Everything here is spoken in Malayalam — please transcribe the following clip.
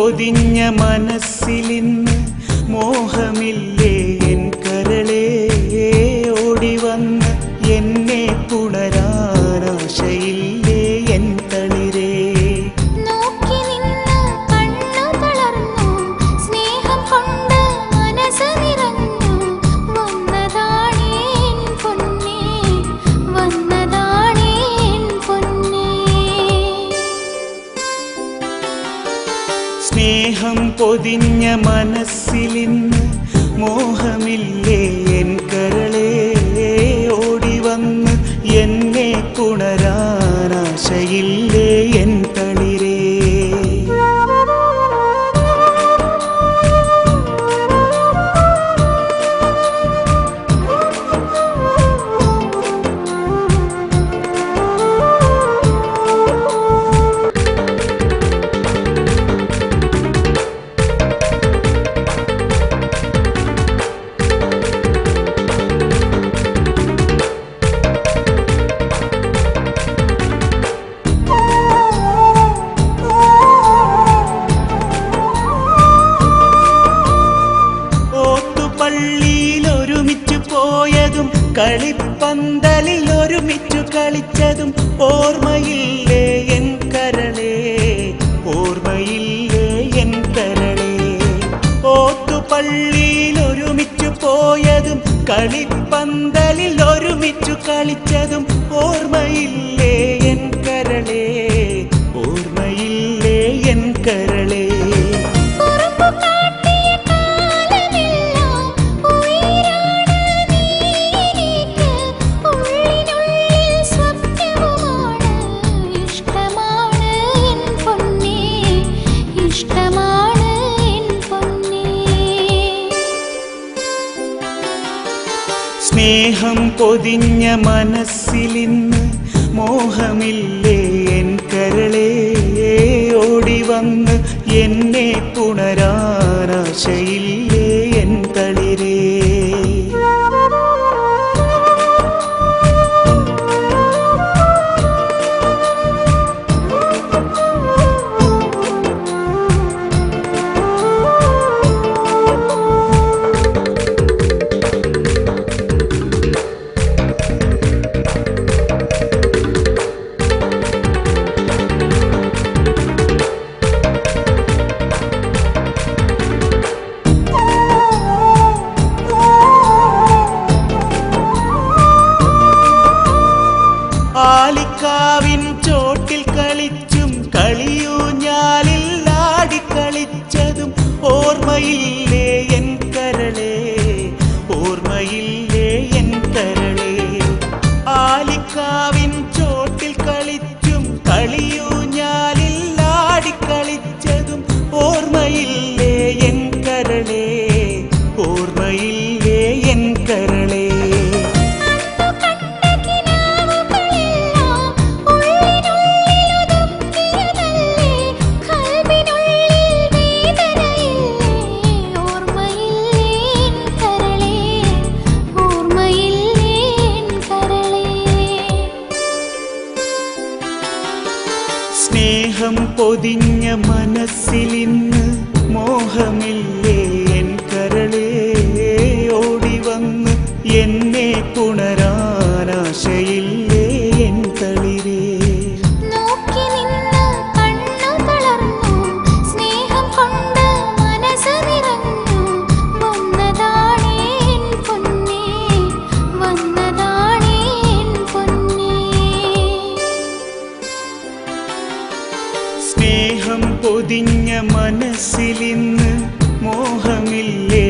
പൊതിഞ്ഞ മനസ്സിലിന്ന് മോഹമില്ലേ എൻ കരളേ ഓടിവന്ന് എന്നെ പുണരാനാശയില്ലേ എൻ തളിരേ സ്നേഹം പൊതിഞ്ഞ മനസ്സിലിന്ന് മോഹമില്ലേ എൻ കരളേ ഓടിവന്ന് എന്നെ പുണരാനാശയില്ലേ എൻ തളിരേ പള്ളിയിൽ ഒരുമിച്ചു പോയതും കളിപ്പന്തലിൽ ഒരുമിച്ചു കളിച്ചതും ഓർമ്മയില്ലേ എൻ കരളേ ഓർമ്മയില്ലേ എൻ കരളേ ഓത്തുപള്ളിയിൽ ഒരുമിച്ചു പോയതും കളിപ്പന്തലിൽ ഒരുമിച്ചു കളിച്ചതും ഓർമ്മയില്ലേ എൻ കരളേ ഓർമ്മയില്ലേ എൻ കരളേ സ്നേഹം പൊതിഞ്ഞ മനസ്സിലിന്ന് മോഹമില്ലേ എൻ കരളേ ഓടിവന്ന് എന്നെ പുണരാനാശയില്ലേ എൻ തളിരേ ആലിക്കാവിൻ ചോട്ടിൽ കളിച്ചും കളിയൂഞ്ഞാലിൽ ആടിക്കളിച്ചതും ഓർമ്മയില്ലേ എൻ കരളേ ഓർമ്മയില്ലേ എൻ കരളേ ആലിക്കാവിൻ ചോട്ടിൽ കളിച്ചും കളിയൂഞ്ഞാലിൽ ആടിക്കളിച്ചതും ഓർമ്മയില്ലേ എൻ കരളേ ഓർമ്മയില്ലേ എൻ കരളേ സ്നേഹം പൊതിഞ്ഞ മനസ്സിലിന്ന് മോഹമില്ലേ എൻ കരളേ ഓടിവന്ന് എന്നെ പുണരാനാശയില്ലേ എൻ തളിരേ സ്നേഹം പൊതിഞ്ഞ മനസ്സിലിന്ന് മോഹമില്ലേ